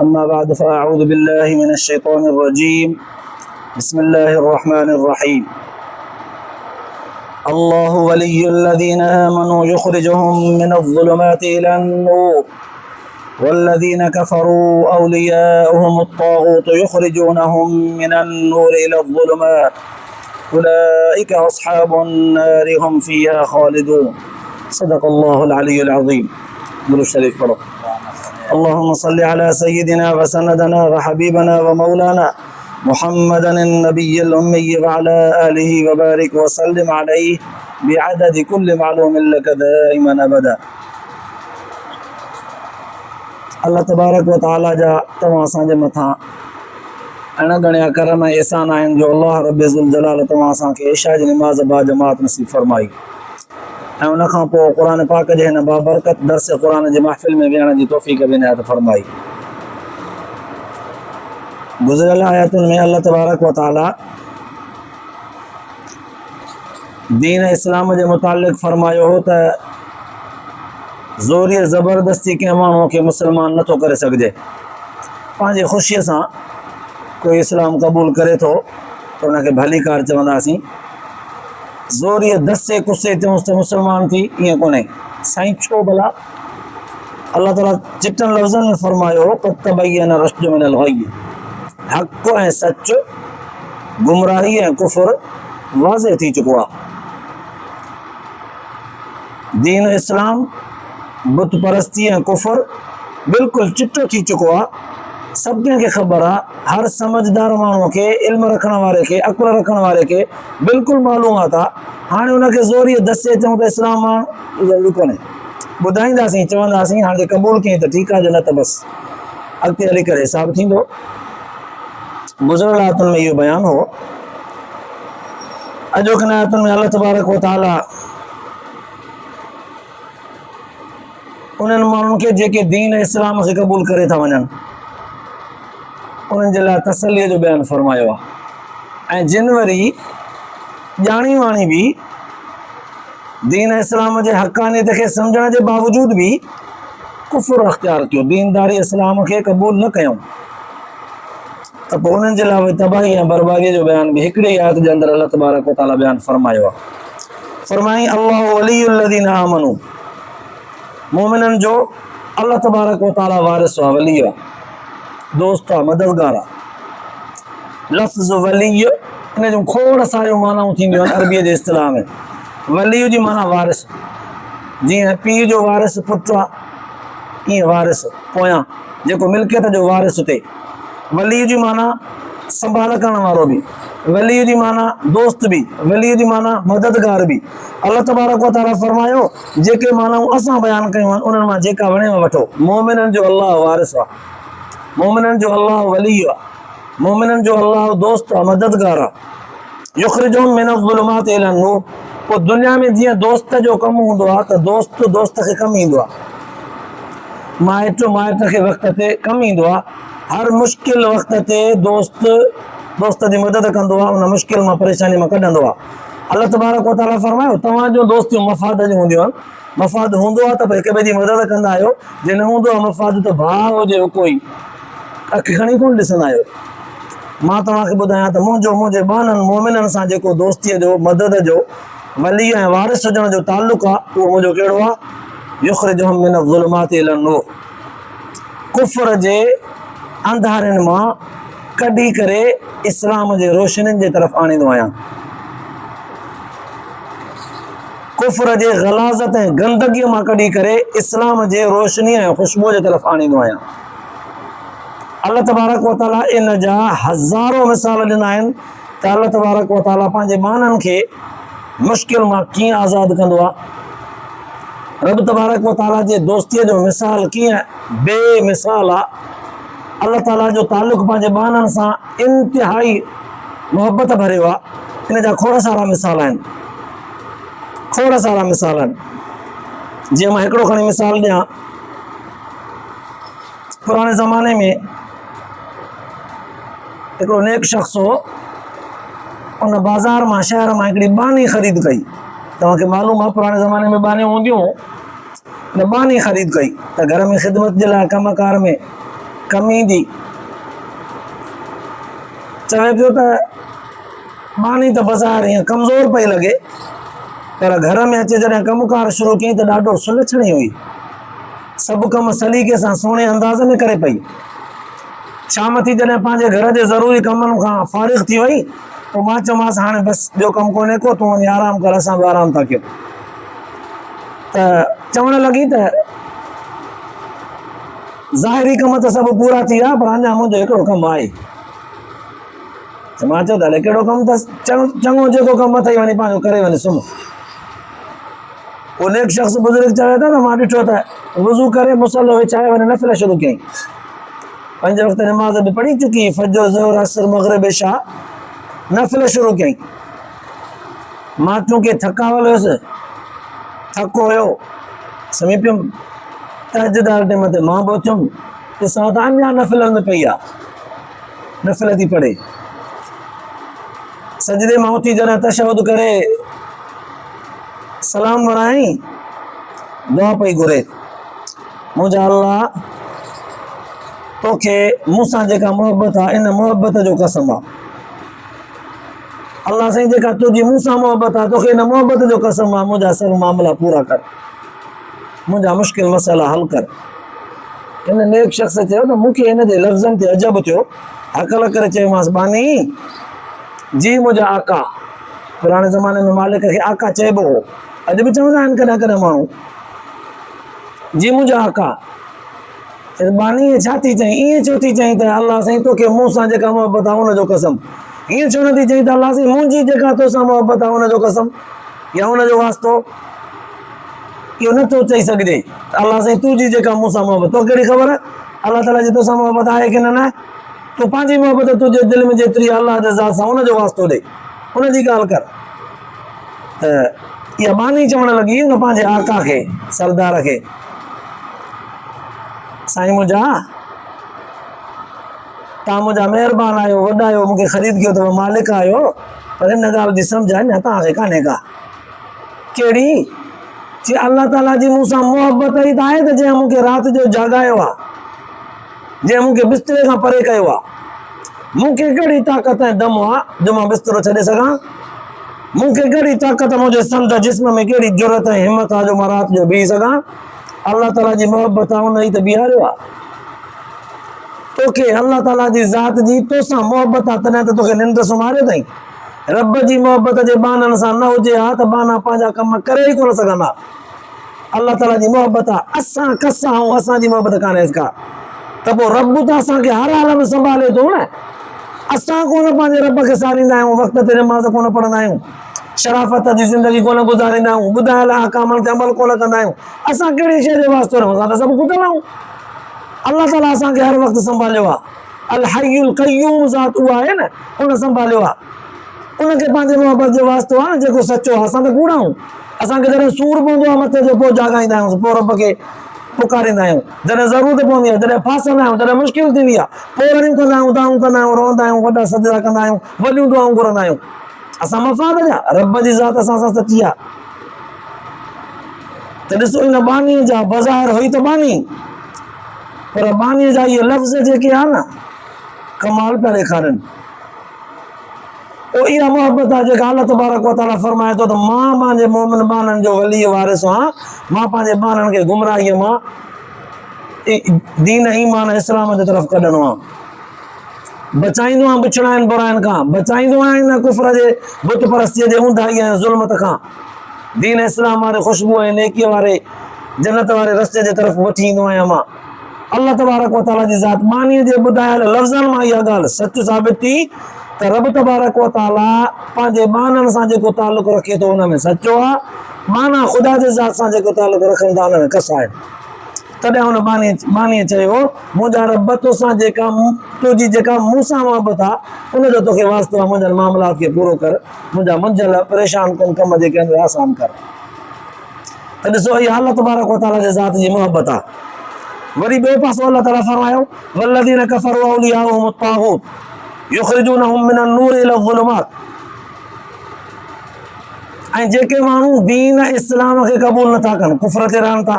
أما بعد فأعوذ بالله من الشيطان الرجيم. بسم الله الرحمن الرحيم. الله ولي الذين آمنوا يخرجهم من الظلمات إلى النور والذين كفروا أولياؤهم الطاغوت يخرجونهم من النور إلى الظلمات أولئك أصحاب النار هم فيها خالدون. صدق الله العلي العظيم. درود الشريف پڑھو. اللهم صل على سيدنا وسندنا وحبيبنا ومولانا محمد النبي الأمي وعلى آله وبارك وسلم عليه بعدد كل معلوم لك دائما أبدا. अल्लाह तबारक व ताला जा तव्हां असांजे मथां अणगणिया करम ऐं एहसान आहिनि जो अल्लाह रब्बे ज़ुल जलाल तव्हां असांखे इशा जी निमाज़ बा जमात नसीब फरमाई ऐं उन खां पोइ क़ुर पाक जे हिन बाबरकत दर्स क़ुर जी महफ़िल में विहण जी तौफ़ीक़ बि इनायत फरमाई। गुज़िरियल आयतुनि में अल्लाह तबारक व ताला दीन इस्लाम जे मुतालिक़ फरमायो हो त ज़ोरी ज़बरदस्ती कंहिं माण्हूअ खे मुस्लमान नथो करे सघिजे। पंहिंजी ख़ुशीअ सां कोई इस्लाम क़बूल करे थो त उनखे भली कार चवंदासीं। ज़ोरी दसे कुसे चयूंसि त मुस्लमान थी, ईअं कोन्हे साईं। छो भला? अल्लाह ताला चिटनि लफ़्ज़नि में फरमायो क़द तबय्यन रुश्द मिनल ग़य। हक़ ऐं सच, गुमराही ऐं कुफ़्र वाज़े थी चुको आहे। दीन इस्लाम, बुत परस्ती ऐं कुफ़र बिल्कुलु चिटो थी चुको आहे। सभु कंहिंखे ख़बर आहे, हर समझदार माण्हूअ खे, इल्म रखण वारे खे, अक़ुल रखण वारे खे बिल्कुलु मालूमात आहे। हाणे हुनखे ज़ोरी दसे चऊं त इस्लाम आहे, ज़रूरी कोन्हे। ॿुधाईंदासीं, चवंदासीं, हाणे जे क़बूल कयईं त ठीकु आहे, जो न त बसि अॻिते हली करे हिसाबु थींदो। गुज़िरियल आयतुनि में इहो बयानु हो। अॼोकनि आयतुनि में अल्लाह तबारक व ताला उन्हनि माण्हुनि खे जेके दीन इस्लाम खे क़बूल करे था वञनि, उन्हनि जे लाइ तसलीअ जो बयानु फरमायो आहे। ऐं जिन वरी ॼाणी वाणी बि दीन इस्लाम जे हक़ानियत खे सम्झण जे बावजूद बि कुफ़्र अख़्तियार कयो, दीनदारी इस्लाम खे क़बूल न कयूं, त पोइ उन्हनि जे लाइ तबाही ऐं बर्बादीअ जो बयानु बि हिकिड़े ई आयत जे अंदरि अल्लाह तबारक व ताला बयानु फरमायो आहे। फरमाई अल्लाहु वलियुल लज़ीना आमनू, मोमिननि जो अल्लाह तबारक व ताला वारिस आहे, वली आहे, दोस्त आहे, मददगार आहे। लफ़्ज़ वली इन जूं खोड़ सारियूं मानाऊं थींदियूं आहिनि अरबीअ जे इस्तिलाह में। वली जी माना वारिस, जीअं पीउ जो वारिस पुटु आहे, ईअं वारिस पोयां जेको मिल्कियत जो वारिस हुते। वली जी माना संभाल करण वारो बि, वली जी माना दोस्त बि, वली जी माना मददगार बि। अल्लाह तबारक व ताला फरमायो जेके मानाऊं असां बयानु कयूं आहिनि उन्हनि मां जेका वणेव वठो। मोमिननि जो अल्लाह वारिस आहे, मोमिननि जो अल्लाह वली आहे, मोमिननि जो अल्लाह दोस्त आहे, मददगार आहे। युख़्रिजुहुम मिनज़ ज़ुलुमाति इलन नूर। पोइ दुनिया में जीअं दोस्त जो कमु हूंदो आहे त दोस्त दोस्त खे कमु ईंदो आहे, माइट माइट खे वक़्त ते कमु ईंदो आहे। हर मुश्किल वक़्त ते दोस्त दोस्त जी मदद कंदो आहे, उन मुश्किल मां परेशानी मां कढंदो आहे। अल्लाह तबारक व ताला फरमायो तव्हांजो दोस्तियूं मफ़ाद जूं हूंदियूं आहिनि। मफ़ाद हूंदो आहे त पोइ हिक ॿिए जी मदद कंदा आहियो, जे न हूंदो आहे मफ़ाद त भाउ हुजे कोई अखि खणी कोन ॾिसंदा आहियो। मां तव्हांखे ॿुधायां त मुंहिंजे ॿाननि मोमिननि सां जेको दोस्तीअ जो, मदद जो, वली ऐं वारिस हुजण जो ताल्लुक़ आहे, उहो मुंहिंजो कहिड़ो आहे? युख़्रिजुहुम मिनज़ ज़ुलुमाति इलन नूर। कुफ़्र जे अंधारनि मां कढी करे इस्लाम जे रोशनियुनि जे तरफ़ आणींदो आहियां। कुफ़्र जे ग़लाज़त ऐं गंदगीअ मां कढी करे इस्लाम जे रोशनी ऐं ख़ुशबू जे तरफ़ आणींदो आहियां। अल्लाह तबारक व ताला इन जा हज़ारों मिसाल ॾिना आहिनि त अल्लाह तबारक व ताला पंहिंजे माननि खे मुश्किल मां कीअं आज़ादु कंदो आहे। रब तबारक व ताला जे दोस्तीअ जो मिसाल कीअं बेमिसाल आहे। अल्लाह ताला जो ताल्लुक़ पंहिंजे बाननि सां इंतिहाई मोहबत भरियो आहे। इन जा खोड़ सारा मिसाल आहिनि, खोड़ सारा मिसाल आहिनि। जीअं मां हिकिड़ो खणी मिसाल ॾियां, पुराणे ज़माने में हिकिड़ो नेक शख़्स हो, उन बाज़ार मां, शहर मां हिकिड़ी बानी ख़रीद कई। तव्हांखे मालूम आहे पुराणे ज़माने में बानियूं हूंदियूं, न बानी ख़रीद कई त घर में ख़िदमत जे लाइ, कमकार में कमी दी चवे पियो त बानी त बाज़ार ईअं कमज़ोर पई लॻे पर घर में अचे जॾहिं कमुकार शुरू कयईं त ॾाढो सुलझणी हुई सभु कम सलीक़े सां सुहिणे अंदाज़ में करे पई शाम थी जॾहिं पंहिंजे घर जे ज़रूरी कमनि खां फ़ारिग़ थी वई पोइ मां चयोमांसि हाणे बसि ॿियो कमु कोन्हे को तूं वञी आराम कर असां बि आराम था कयूं त चवणु लॻी त ज़ाहिरी कम त सभु पूरा थी विया पर अञा मुंहिंजो हिकिड़ो कमु आहे त मां चयो त हले कहिड़ो कमु अथसि चङो जेको कमु अथई वञी पंहिंजो करे वञे सुम्ह पोइ नेक शख़्स बुज़ुर्ग चवे थो त मां ॾिठो त वुज़ू करे मुसलो विछाए वञी नफ़िल शुरू कयईं 5 वक़्त नमाज़ भी पढ़ी चुकी फजर ज़ोहर असर मग़रिब इशा नफ़िल शुरू कयईं मां चूंकि थकावल हुयुसि थको हुयो सुम्ही पियुमि तहज्जुद वारे टाइम ते मां बि उथियुमि ॾिसां त अञा नफ़िलनि में पई आहे नफ़िल थी पढ़े सजदे मां उथी जॾहिं तशहुद करे सलाम वराई दुआ पई घुरे मुंहिंजा अल्लाह तोखे मूंसां जेका मोहबत आहे इन मोहबत जो कसम आहे अल्लाह साईं जेका तुंहिंजी मूंसां मोहबत आहे तोखे इन मोहबत जो कसम आहे मुंहिंजा सभु मामला पूरा कर मुंहिंजा मुश्किल मसइला हल कर इन नेक शख़्स चयो त मूंखे हिन जे लफ़्ज़नि ते अजब थियो अकल करे चयोमांसि बानी जी मुंहिंजा आका पुराणे ज़माने में मालिक खे आका चइबो हो अॼु बि चवंदा आहिनि कॾहिं कॾहिं माण्हू जी मुंहिंजा आका बानी छा थी चई ईअं छो थी चई त अल्लाह साईं तोखे मूंसां जेका मोहबत आहे हुनजो कसम ईअं छो न थी चई त अल्लाह साईं मुंहिंजी जेका तोसां मोहबत आहे हुनजो कसम या हुनजो वास्तो इहो नथो चई सघिजे अल्लाह साईं तुंहिंजी जेका मूंसां मोहबत तोखे कहिड़ी ख़बर अल्लाह ताला जी तोसां मोहबत आहे की न तूं पंहिंजी मोहबत तुंहिंजे दिलि में जेतिरी अल्लाह जे ज़ात सां हुनजो वास्तो ॾे हुनजी ॻाल्हि कर त इहा बानी चवणु लॻी हुन पंहिंजे आका खे सरदार खे साईं मुंहिंजा तव्हां मुंहिंजा महिरबान आहियो वॾा आहियो मूंखे ख़रीद कयो अथव मालिक आहियो पर हिन ॻाल्हि जी सम्झ आहे न तव्हांखे कान्हे का कहिड़ी जी अल्लाह ताला जी मूंसां मोहबत ई त आहे त जंहिं मूंखे राति जो जाॻायो आहे जंहिं मूंखे बिस्तरे खां परे कयो आहे मूंखे कहिड़ी ताक़त ऐं दम आहे जो मां बिस्तरो छॾे सघां मूंखे कहिड़ी ताक़त मुंहिंजे संद जिस्म में कहिड़ी ज़रूरत ऐं हिमत आहे जो मां राति जो बीही सघां अल्लाह ताला जी मोहबत आहे हुन ई त बीहारियो आहे तोखे अल्लाह ताला जी ज़ात जी तोसां मोहबत आहे तॾहिं त तोखे निंड सुम्हारियो अथई रब जी मोहबत जे बाननि सां न हुजे हा त बाना पंहिंजा कम करे ई कोन सघंदा अल्लाह ताला जी मोहबत आहे असां कसां ऐं असांजी मोहबत कान्हे का त पोइ रब त असांखे हर हाल में संभाले थो न असां कोन पंहिंजे रब खे सारींदा आहियूं वक़्त ते नमाज़ कोन पढ़ंदा आहियूं शराफ़त जी ज़िंदगी कोन गुज़ारींदा आहियूं ॿुधायल अहकामनि ते अमल कोन कंदा आहियूं असां कहिड़ी शइ जो वास्तो रहूं असां त सभु खुटल आहियूं अल्लाह ताला असांखे हर वक़्तु संभालियो आहे अल हय्युल क़य्यूम ज़ात उहा आहे न उन संभालियो आहे उनखे पंहिंजे मोहबत जो वास्तो आहे न जेको सचो आहे असां त कूड़ा आहियूं असांखे जॾहिं सूरु पवंदो आहे मथे जो पोइ जाॻाईंदा आहियूं पोइ रब खे पुकारींदा आहियूं जॾहिं ज़रूरत पवंदी आहे जॾहिं फासंदा आहियूं जॾहिं मुश्किल थी वई आहे पोइ वरी कंदा आहियूं दाऊं कंदा आहियूं रहंदा आहियूं वॾा सजदा कंदा आहियूं वॾियूं दुआऊं घुरंदा आहियूं असां मफ़ाद जा रब जी ज़ात असां सां सची आहे त ॾिसो इन बानीअ जा बाज़ार हुई त बानी पर बानीअ जा इहे लफ़्ज़ जेके आहे न कमाल पिया ॾेखारनि पोइ इहा मोहबत आहे जेका अल्लाह तबारक व तआला फरमाए थो त मां पंहिंजे मोमिन बाननि जो वली वारिस आहियां मां पंहिंजे बाननि खे गुमराहीअ मां दीन ईमान इस्लाम जे तरफ़ कढंदो आहियां बचाईंदो आहियां बिछड़ाइनि बुराइनि खां बचाईंदो आहियां हिन कुफर जे बुत परस्तीअ जे ऊंधाई ऐं ज़ुल्मत खां दीन इस्लाम वारे ख़ुशबू ऐं नेकीअ वारे जन्नत वारे रस्ते जे तरफ़ वठी ईंदो आहियां मां अल्लाह तबारक व तआला जी ज़ात मानीअ जे ॿुधायल लफ़्ज़नि मां इहा ॻाल्हि सच साबित थी त रब तबारक व तआला पंहिंजे बाननि सां जेको तालुक़ रखे थो हुन में सचो आहे माना ख़ुदा जे ज़ात सां जेको तालुक़ रखनि था हुन में कस आहे तॾहिं हुन बानीअ चयो मुंहिंजा रब तोसां जेका तुंहिंजी जेका मूंसां मोहबत आहे उनजो तोखे वास्तो आहे मुंहिंजनि मामलात खे पूरो कर मुंहिंजा मुंझल परेशान कन कम जेके आहिनि आसान कर त ॾिसो इहा अल्लाह तबारक व तआला जे ज़ात जी मोहबत आहे वरी ॿियो पासो अल्लाह ताला फरमायो वल्लज़ीन कफ़रू औलियाउहुम अत्तागूत युख़रिजूनहुम मिनन नूर इला ज़ुलुमात ऐं जेके माण्हू दीन इस्लाम खे क़बूल नथा कनि कुफर ते रहनि था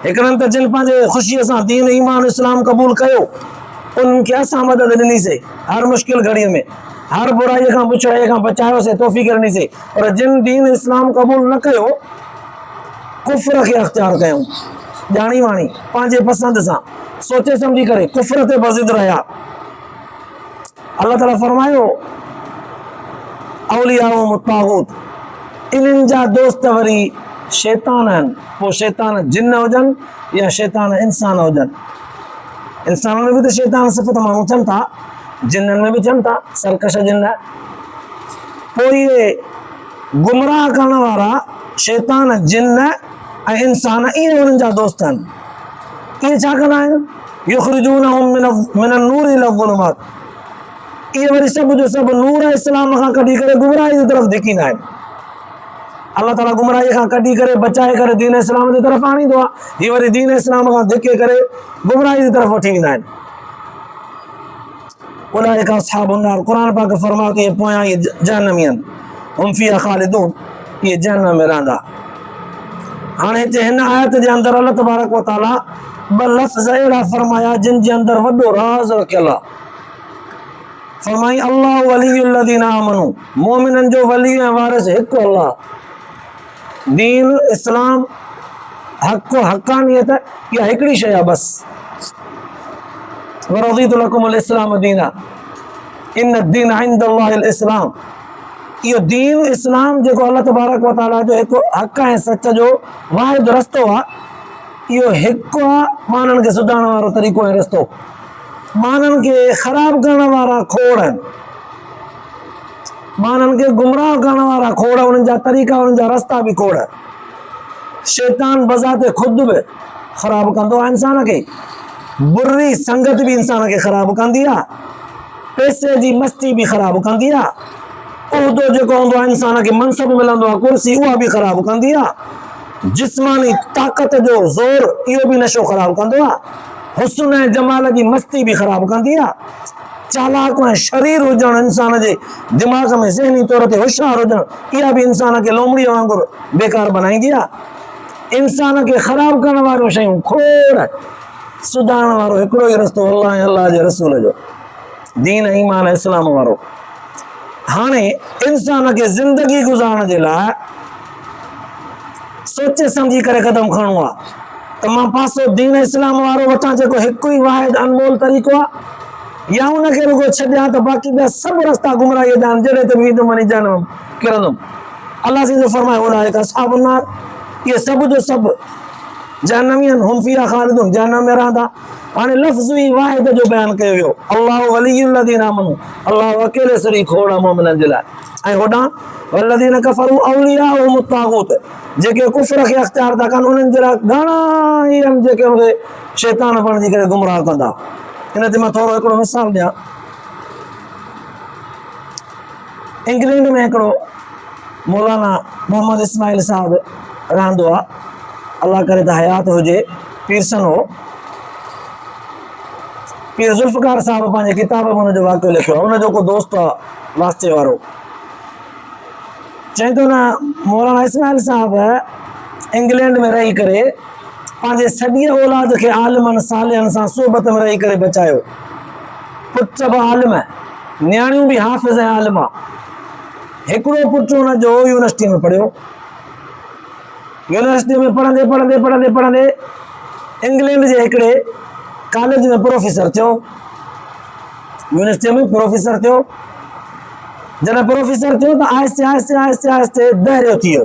हिकिड़नि त जिन पंहिंजे ख़ुशीअ सां दीन ईमान इस्लाम क़बूल कयो उनखे असां मदद ॾिनीसीं हर मुश्किल घड़ीअ में, हर बुराई खां बुछड़ाई खां बचायोसीं, तौफ़ीक़ ॾिनीसीं। पर जिन दीन इस्लाम क़बूल न कयो, कुफ्र खे अख़्तियार कयूं, ॼाणी वाणी पंहिंजे पसंदि सां सोचे सम्झी करे कुफ्र ते बज़िद रहिया। अल्लाह ताला फरमायो औलियाउहुम तागूत, इन्हनि जा दोस्त वरी शैतान आहिनि। पोइ शैतान जिन हुजनि या शैतान इंसान हुजनि, इंसान में भी तो शैतान सिफ़त माण्हू थियनि था, जिन्ननि में भी थियनि था सरकश जिन्न। पोइ इहे गुमराह करण वारा शैतान जिन्न ऐं इंसान इहे उन्हनि जा दोस्त आहिनि। इहे छा कंदा आहिनि? युख़रिजूनहुम मिनन नूर इला ज़ुलुमात, इहे वरी सभु जो सभु नूर इस्लाम खां कढी करे गुमराही जी तरफ़ धिकींदा आहिनि। अल्लाह ताला गुमराही खां कढी करे बचाए करे दीन इस्लाम जी तरफ़ आणींदो आहे, हीअ वरी दीन इस्लाम खां धिके करे गुमराही जी तरफ़ वठी वेंदा आहिनि। उलाइक अस्हाबुन नार, क़ुरान पाक फरमायो त इहे पोयां इहे जहन्नमी आहिनि, हुम फ़ीहा ख़ालिदून, इहे जहन्नम में रहंदा। हाणे हिते हिन आयत जे अंदरि अल्लाह तबारक व तआला ॿ लफ़्ज़ अहिड़ा फरमाया जिन जे अंदरि वॾो राज़ रखियलु आहे। फरमाई अल्लाह वलियुल लज़ीना आमनू, मोमिननि जो वली ऐं वारिस हिकु अल्लाह। दीन इस्लाम हक़ हक़ानियत इहा हिकिड़ी शइ आहे बसि। वरज़ीतु लकुमुल इस्लाम दीना इन दीन इंदल्लाहिल इस्लाम, इहो दीन इस्लाम जेको अल्लाह तबारक व तआला जो हिकु हक़ ऐं सच जो वाहिद रस्तो आहे, इहो हिकु आहे माननि खे सुधारण वारो तरीक़ो ऐं रस्तो। माननि खे ख़राब करण वारा खोड़ आहिनि, माननि खे गुमराह करण वारा खोड़, उन्हनि जा तरीक़ा उन्हनि जा रस्ता बि खोड़। शैतान बज़ाते ख़ुदि बि ख़राब कंदो आहे इंसान खे, बुरी संगत भी इंसान के खराब कंदी आहे, पैसे जी मस्ती भी खराब कंदी आहे, उहदो जेको हूंदो आहे इंसान के मनसब मिलंदो आहे, कुर्सी उहा भी खराब कंदी आहे, जिस्मानी ताक़त जो ज़ोर इहो भी नशो खराब कंदो आहे, हुस्न ऐं जमाल जी मस्ती भी खराब कंदी आहे, चालाक ऐं शरीर हुजणु इंसान जे दिमाग़ में ज़हनी तौर ते होशियार हुजणु इहा भी इंसान के लोमड़ीअ वांगुरु बेकार बनाईंदी आहे। इंसान के ख़राब करण वारियूं शयूं खोड़, सुधारण वारो हिकिड़ो ई रस्तो अल्लाह ऐं अल्लाह जे रसूल जो दीन ईमान इस्लाम वारो। हाणे इंसान खे ज़िंदगी गुज़ारण जे लाइ सोचे सम्झी करे क़दम खणणो आहे त मां पासो दीन इस्लाम वारो वठां जेको हिकु ई वाहिद अनमोल तरीक़ो आहे, या उनखे रुगो छॾियां त बाक़ी ॿिया सभु रस्ता गुमराहीअ जा आहिनि, जॾहिं त वेंदुमि वञी जहन्नम किरंदुमि। अल्लाह सीधो फरमाए उलाइक अस्हाबुन नार, इहे सभु जो सभु जहन्नमी आहिनि, हुम फ़ीहा ख़ालिदून, जहन्नम में रहंदा। हाणे लफ़्ज़ ई वाहिद जो बयानु कयो वियो, अल्लाह वलियुल लज़ीना आमनू, अल्लाह अकेले सरी खोड़ आहे मोमिननि जे लाइ। ऐं होॾां वल्लज़ीना कफ़रू औलियाउहुम तागूत, जेके कुफ्र खे अख़्तियार था कनि उन्हनि जे लाइ घणा ई आहिनि जेके उनखे शैतान बणिजी करे गुमराह कंदा। हिन ते मां थोरो हिकिड़ो मिसाल ॾियां। इंग्लैंड में हिकिड़ो मौलाना मोहम्मद इस्माइल साहब रहंदो आहे, अल्लाह करे त हयात हुजे, पीरसन हो। पीर ज़ुल्फ़कार साहब पंहिंजे किताब में हुनजो वाक़ियो लिखियो आहे। हुनजो को दोस्त आहे वास्ते वारो, चए थो न मौलाना इस्माइल साहब इंग्लैंड में रही करे पंहिंजे सॼी औलाद खे आलिमनि सालिहनि सां सोबत में रही करे बचायो। पुट बि आलिम, नियाणियूं बि हाफ़िज़ ऐं आलिमा। हिकिड़ो पुटु हुनजो यूनिवर्सिटी में पढ़ियो, यूनिवर्सिटी में पढ़ंदे पढ़ंदे पढ़ंदे पढ़ंदे इंग्लैंड जे हिकिड़े कॉलेज में प्रोफेसर थियो, यूनिवर्सिटी में प्रोफेसर थियो। जॾहिं प्रोफेसर थियो त आहिस्ते आहिस्ते आहिस्ते आहिस्ते दहरियो थी वियो,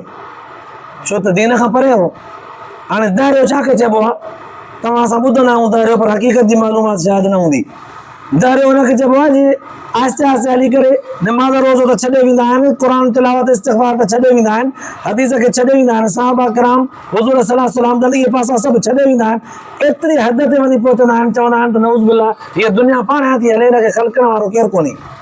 छो त दीन खां परे हो। हाणे दहरियो छा खे चइबो आहे, तव्हां असां ॿुधंदा आहियूं दहरियो, पर हक़ीक़त जी मालूमात शायदि न हूंदी। दहरियो हुनखे चइबो आहे जी आहिस्ते आहिस्ते हली करे नमाज़ रोज़ो त छॾे वेंदा आहिनि, क़ुरान तिलावत इस्तिग़फ़ार त छॾे वेंदा आहिनि, हदीस खे छॾे वेंदा आहिनि, सहाबा किराम हुज़ूर सल्लल्लाहु अलैहि वसल्लम जन इहे पासा सभु छॾे वेंदा आहिनि। एतिरी हद ते वञी पहुचंदा आहिनि, चवंदा आहिनि त नऊज़ बिल्लाह हीअ दुनिया पाण थी हले, हिनखे ख़ल्क़ण वारो केरु कोन्हे।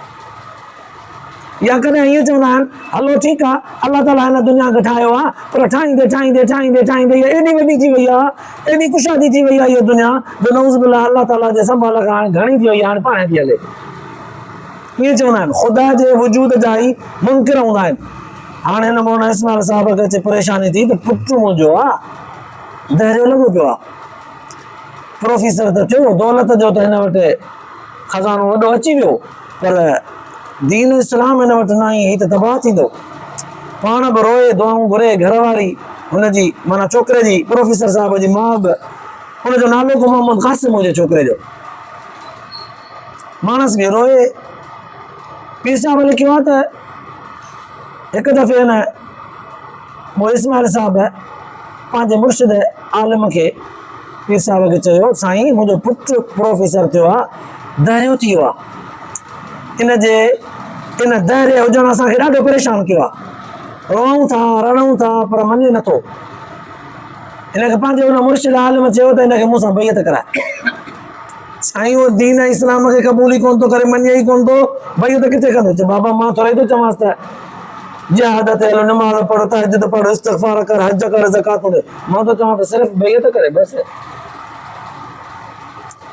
या कॾहिं ईअं चवंदा आहिनि हलो ठीकु आहे अल्लाह ताला हिन दुनिया खे ठाहियो आहे, पर ठाहींदे ठाहींदे ठाहींदे ठाहींदे इहा एॾी वॾी थी वई आहे, एॾी कुशादी थी वई आहे इहा दुनिया, जो नऊज़ बिल्लाह अल्लाह ताला जे संभाल खां हाणे घणी थी वई आहे, हाणे पाण थी हले। ईअं चवंदा आहिनि, ख़ुदा जे वजूद जा ई मुनकिर हूंदा आहिनि। हाणे हिन मौलाना इस्माइल साहब खे अचे परेशानी थी त पुटु मुंहिंजो आहे दहरियो लॻो पियो आहे, प्रोफेसर त थियो, दौलत जो त हिन वटि खज़ानो वॾो अची वियो, पर दीन इस्लाम हिन वटि न आई, ही त तबाह थींदो। पाण बि रोए, दुआऊं घुरे, घर वारी हुनजी माना छोकिरे जी, प्रोफेसर साहिब जी माउ बि, हुनजो नालो को मोहम्मद क़ासिम हुजे छोकिरे जो, मानस बि रोए। पीर साहिब लिखियो आहे त हिकु दफ़े न वो इस्माइल साहिब पंहिंजे मुर्शिद आलिम खे, पीर साहिब खे चयो, साईं मुंहिंजो पुटु प्रोफेसर थियो आहे, दरियो थी वियो आहे, इन दरिया हुजण असांखे ॾाढो परेशान कयो आहे, रोऊं था रणूं था पर मञे नथो। हिनखे पंहिंजे हुन मुर्शिद आलिम चयो त हिनखे मूंसां बैत कराए। साईं उहो दीन इस्लाम खे क़बूल ई कोन थो करे, मञे ई कोन थो, बैत किथे कंदो? चए बाबा मां थोरे थो चवांसि त जिहाद ते हलो, नमाज़ पढ़, तहज्जुद पढ़, इस्तिग़फ़ार कर, हज कर, ज़कात दे। मां तो चवां त सिर्फ़ बैत करे, बस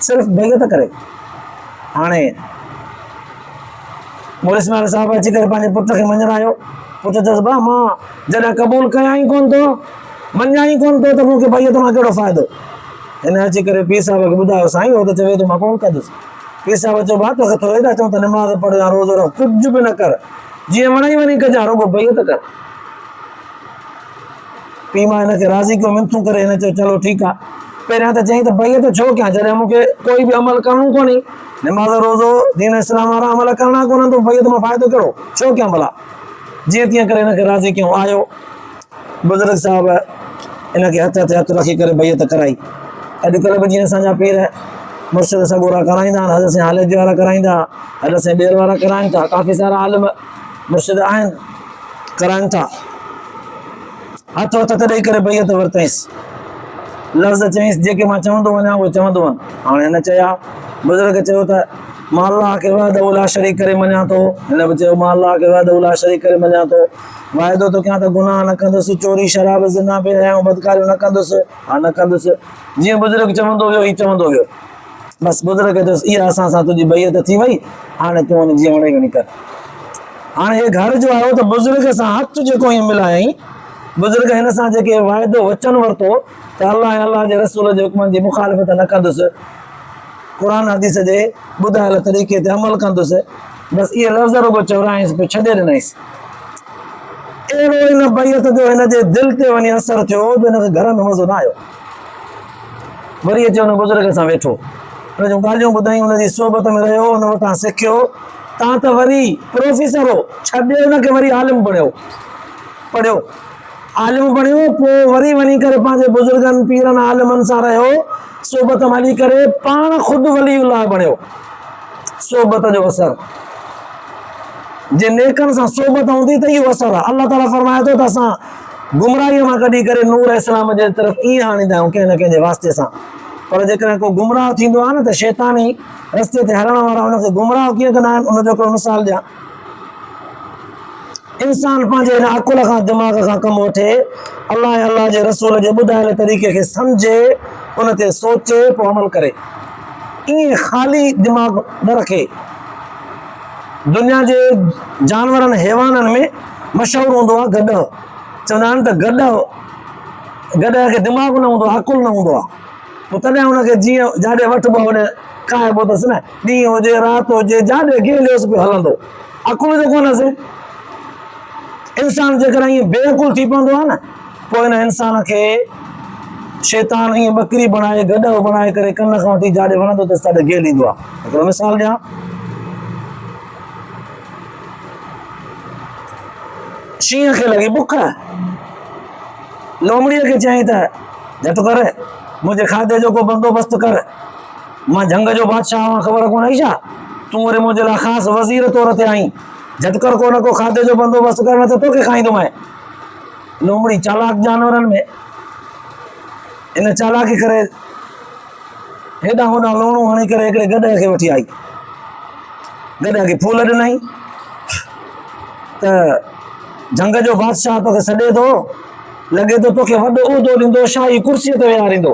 सिर्फ़ बैत करे। हाणे मोहम्मद इस्माइल साहिब अची करे पंहिंजे पुट खे मञायो। पुट चयसि भाउ मां जॾहिं क़बूल कयां ई कोन थो, मञां ई कोन थो, त मूंखे बैत मां कहिड़ो फ़ाइदो? हिन अची करे पीर साहिब खे ॿुधायो, साईं उहो त चवे थो मां कोन कंदुसि। पीर साहिब चयो भाउ तोखे थोरे था चऊं त नमाज़ पढ़ या रोज़ो रख, कुझु बि न कर, जीअं वणे वञी कजां, रुॻो बैत कर। पीउ मां हिनखे राज़ी कयो, मिनतूं करे हिन चयो चलो ठीकु आहे। पहिरियां त चईं त बैत छो कयां जॾहिं मूंखे कोई बि अमल करणो कोन्हे, नमाज़ रोज़ो दीन इस्लाम वारा अमल करणा कोन, त बैत मां फ़ाइदो कहिड़ो, छो कयां भला? जीअं तीअं करे हिनखे राज़ी कयूं। आयो बुज़ुर्ग साहिब हिनखे हथ ते हथु रखी करे बैत कराई। अॼुकल्ह बि जीअं असांजा पीर मुर्शिद सॻोरा कराईंदा आहिनि, हज़रत साईं हालिद वारा कराईंदा, हज़रत साईं ॿेर वारा कराइनि था, काफ़ी सारा आलिम मुर्शिद आहिनि कराइनि था। हथ ते ॾेई करे बैत वरितईंसि, लफ़्ज़ चईंसि जेके मां चवंदो वञा उहे चवंदो वञ। हाणे हिन चया, बुज़ुर्ग चयो त मां अलाह खे वहदहू ला शरीक करे मञां थो। हिन बि चयो मां अलाह खे वहदहू ला शरीक करे मञां थो। वाइदो थो कयां त गुनाह न कंदुसि, चोरी शराब ज़िना बेहयाऊं बदकारियूं न कंदुसि, हा न कंदुसि। जीअं बुज़ुर्ग चवंदो वियो, हीउ चवंदो वियो। बसि बुज़ुर्ग चयोसि इहा असां सां तुंहिंजी बैत थी वई, हाणे तूं वञी जीअं वणे वञी कर। हाणे हे घर जो आयो त बुज़ुर्ग सां हथ जेको हीअं मिलायईं, बुज़ुर्ग हिन सां जेके वाइदो वचन वरितो त अलाह जे रसूल जे हुक्मनि जी मुखालिफ़त न कंदुसि, क़ुर हदीस जे ॿुधायल तरीक़े ते अमल कंदुसि, बसि इहे लफ़्ज़ रुॻो चवराईंसि पियो, छॾे ॾिनईंसि। अहिड़ो हिन बैत जो हिनजे दिलि ते वञी असरु थियो जो हिनखे घर में मज़ो न आयो। वरी अची हुन बुज़ुर्ग सां वेठो, हुन जूं ॻाल्हियूं ॿुधायूं, हुनजी सोबत में रहियो, हुन वटां सिखियो। तव्हां त वरी प्रोफेसर हो, छॾे हुनखे वरी आलिम बणियो, पढ़ियो, आलिम बणियो, पोइ वरी वञी करे पंहिंजे बुज़ुर्गनि पीरनि आलिमनि सां रहियो, सोबत में हली करे पाण ख़ुदि वलीउल्लाह बणियो। सोबत जो असरु, जे नेकनि सां सोबत हूंदी त इहो असरु आहे। अलाह ताला फरमाए थो त असां गुमराहीअ मां कढी करे नूर इस्लाम जे तरफ़ ईअं आणींदा आहियूं कंहिं न कंहिंजे वास्ते सां। पर जेकॾहिं को गुमराह थींदो आहे न त शैतानी रस्ते ते हलण वारा हुनखे गुमराह कीअं कंदा आहिनि, उनजो हिकिड़ो मिसाल ॾियां। इंसान पंहिंजे हिन अकुल खां दिमाग़ खां कमु वठे, अलाह जे रसूल जे ॿुधायल तरीक़े खे सम्झे, उन ते सोचे पोइ अमल करे, ईअं ख़ाली दिमाग़ न रखे। दुनिया जे जानवरनि हैवाननि में मशहूरु हूंदो आहे गॾ, चवंदा आहिनि त गॾ खे दिमाग़ न हूंदो आहे, अकुल न हूंदो आहे, पोइ तॾहिं हुनखे जीअं जाॾे वठिबो होॾे खाइबो अथसि न, ॾींहुं हुजे राति हुजे, जाॾे गेलियोसि पियो हलंदो, अकुल जो कोन्हसि। इंसान जेकॾहिं ईअं बेअकुल थी पवंदो आहे न, पोइ हिन इंसान खे शैतान ईअं ॿकरी बणाए, गॾ बणाए करे कन खां वठी जाॾे वणंदो अथसि तॾहिं गेल ईंदो आहे। हिकिड़ो मिसाल ॾियां, शींहं खे लॻी बुख, लोमड़ीअ खे चयईं त झटि कर, मुंहिंजे खाधे जो को बंदोबस्तु कर, मां झंग जो बादशाह आहियां, ख़बर कोन आई छा? तूं वरी मुंहिंजे लाइ ख़ासि वज़ीर तौर ते आई, झटि कर को न को खाधे जो बंदोबस्तु कर, न त तोखे खाईंदोमांइ। लोमड़ी चालाक जानवरनि में, इन चालाकी करे हेॾां होॾां लोणो हणी करे हिकिड़े गॾ खे वठी आई, गॾ खे फूल ॾिनई त झंग जो बादशाह तोखे सॾे थो, लॻे थो तोखे वॾो उहिदो ॾींदो, शाही कुर्सीअ ते वेहारींदो।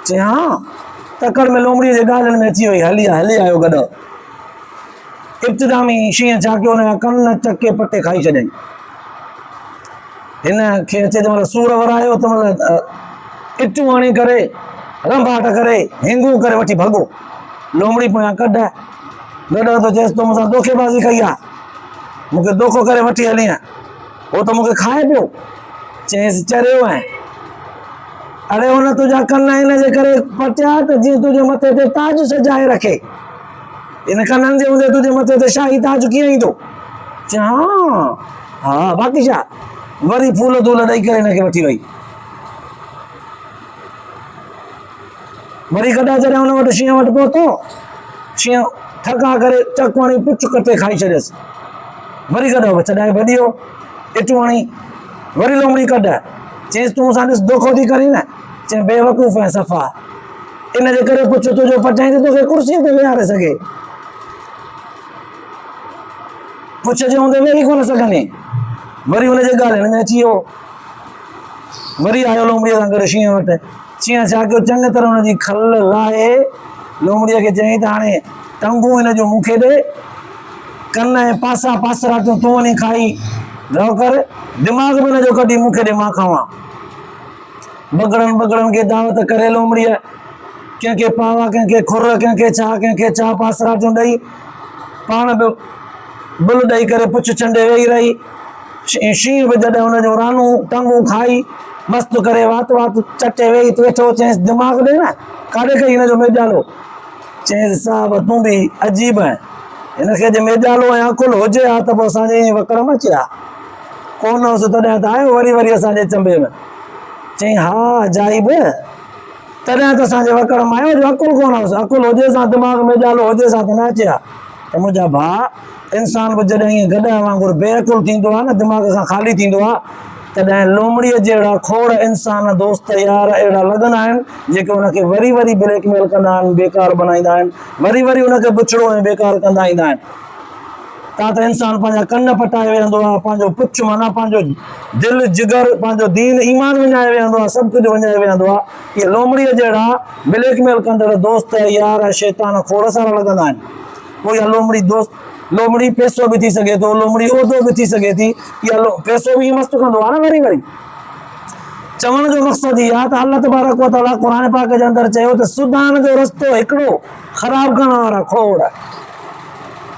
चई हा, तकड़ में लोमड़ीअ जे ॻाल्हियुनि में अची वई, हली आयो गॾ। इब्तिदा में शींहं छा कयो, हुनजा कन चके पटे खाई छॾियईं। हिन खे अचे त मतलब सूर वरायो त मतलब इटूं हणी करे, रंभाट करे, हिंगू करे वठी भॻो। लोमड़ी पोयां कढ गॾ तो चएसि तो मूंसां धोखेबाज़ी कई आहे, मूंखे धोखो करे वठी हली आहे, उहो त मूंखे खाए पियो। चएसि चरियो आहे, अड़े हुन तुंहिंजा कन हिन जे करे पटिया त जीअं तुंहिंजे मथे ते ताज सजाए रखे, इन कननि जे हूंदे तुंहिंजे मथे ते शाही ताज कीअं ईंदो? चए हा बाक़ी छा? वरी फूल धूल ॾेई करे हिनखे वठी वई। वरी कॾहिं जॾहिं हुन वटि शींहं वटि पहुतो, शींहं थका करे चकु हणी पुछ कटे खाई छॾियसि। वरी कॾहिं छॾाए भॼियो, इटूं हणी वरी लोमड़ी कढ। चएसि तूं मूंसां ॾिस धोखो थी करी न? चए बेवकूफ़ ऐं सफ़ा, इन जे करे पुछ तुंहिंजो पचाई त तोखे कुर्सीअ ते वेहारे सघे, पुछ जे हूंदे वेही कोन सघंदी। वरी हुनजे ॻाल्हि में अची वियो, वरी आयो लोमड़ीअ सां गॾु शींहं वटि। शींहं छा कयो, चङी तरह हुनजी खल लाहे लोमड़ीअ खे चयईं त हाणे टंगूं हिन जो मूंखे ॾे, कन ऐं पासा पासरा तूं वञी खाई रहो कर, दिमाग़ में हिनजो कढी मूंखे ॾे मां खावां। बगड़नि खे दावत करे लोमड़ीअ, कंहिंखे पावा, कंहिंखे खुर, कंहिंखे छा पासरा तूं ॾेई पाण बि बुल ॾेई करे पुछ छंडे वेही रही। शींहं बि जॾहिं हुनजो रानू टंगूं खाई मस्तु करे वात चटे वेही वेठो, चएसि दिमाग़ ॾे न, काॾे कई हिनजो मेजालो? चएसि साहब तूं बि अजीब आहे, हिनखे जे मेजालो ऐं अकुल हुजे हा त पोइ असांजे वकड़ में अचे हा, कोन हुउसि तॾहिं त आयो वरी असांजे चंबे में। चई हा अजाइब, तॾहिं त असांजे वकड़ में आयो, जो अकुल कोन हुउसि, अकुल हुजे सां दिमाग़ मेजालो हुजे सां त न अचे हा। त मुंहिंजा भाउ, इंसान बि जॾहिं ईअं गॾ वांगुरु बेअकुल थींदो आहे न, दिमाग़ सां ख़ाली थींदो आहे, तॾहिं लोमड़ीअ जहिड़ा खोड़ इंसान दोस्त यार अहिड़ा लॻंदा आहिनि जेके हुनखे वरी वरी ब्लैकमेल कंदा आहिनि, बेकार बनाईंदा आहिनि, वरी वरी हुनखे बुछड़ो ऐं बेकार कंदा ईंदा आहिनि। ता त इंसान पंहिंजा कन पटाए वेहंदो आहे, पंहिंजो पुछ माना पंहिंजो दिलि जिगर, पंहिंजो दीन ईमान विञाए वेहंदो आहे, सभु कुझु विञाए वेहंदो आहे। इहे लोमड़ीअ जहिड़ा ब्लैकमेल कंदड़ दोस्त यार शैतान खोड़ सारा लॻंदा आहिनि। पोइ इहा लोमड़ी दोस्त, लोमड़ी पैसो बि थी सघे थो, लोमड़ी उहिदो बि थी सघे थी, इहा पैसो बि मस्तु कंदो आहे न। वरी वरी चवण जो मक़सदु इहा आहे त अल्लाह तबारक व तआला क़ुर पाक जे अंदरि चयो त सुधारण जो रस्तो हिकिड़ो, ख़राबु करण वारा खोड़।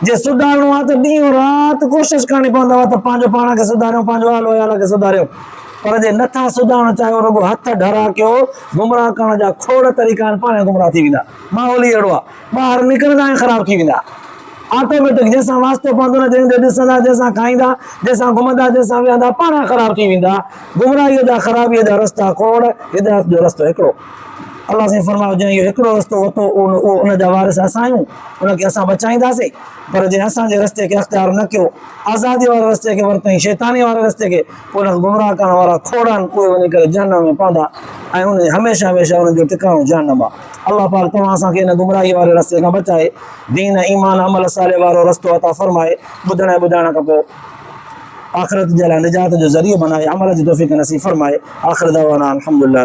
जे सुधारणो आहे त ॾींहुं राति कोशिशि करणी पवंदव त पंहिंजो पाण खे सुधारियो, पंहिंजो हाल वहिवाल खे सुधारियो। पर जे नथा सुधारणु चाहियो, रुॻो हथ ढरा कयो, गुमराह करण जा खोड़ तरीक़ा आहिनि, पाण गुमराह थी वेंदा। माहौल ई अहिड़ो आहे, ॿाहिरि निकिरंदा ऐं ख़राबु थी वेंदा ऑटोमेटिक। जंहिंसां वास्तो पवंदो न, जंहिंखे ॾिसंदा, जंहिंसां खाईंदा, जंहिंसां घुमंदा, जंहिंसां वेहंदा, पाण ख़राबु थी वेंदा। गुमराहीअ जा ख़राबीअ जा रस्ता खोड़, हिदायत जो रस्तो हिकिड़ो। अल्लाह साईं फरमायो जंहिं इहो हिकिड़ो रस्तो वरितो उन जा वारिस असां आहियूं, उनखे असां बचाईंदासीं। पर जंहिं असांजे रस्ते खे अख़्तियार न कयो, आज़ादी वारे रस्ते खे वरितईं, शैतानी वारे रस्ते खे, पोइ उनखे गुमराह करण वारा खोड़ आहिनि, उहे वञी करे जहन्नम में पवंदा ऐं उन हमेशह हमेशह उन्हनि जो टिकाणो जहन्नम आहे। अल्लाह पाक तव्हां असांखे इन गुमराही वारे रस्ते खां बचाए, दीन ईमान अमल साले वारो रस्तो अता फरमाए, ॿुधण ऐं ॿुधाइण खां पोइ आख़िरत जे लाइ निजात जो ज़रियो बनाए, अमल जी तौफ़ीक़ नसीब फरमाए। आख़िर दवाना अल्हम्दुलिल्लाह।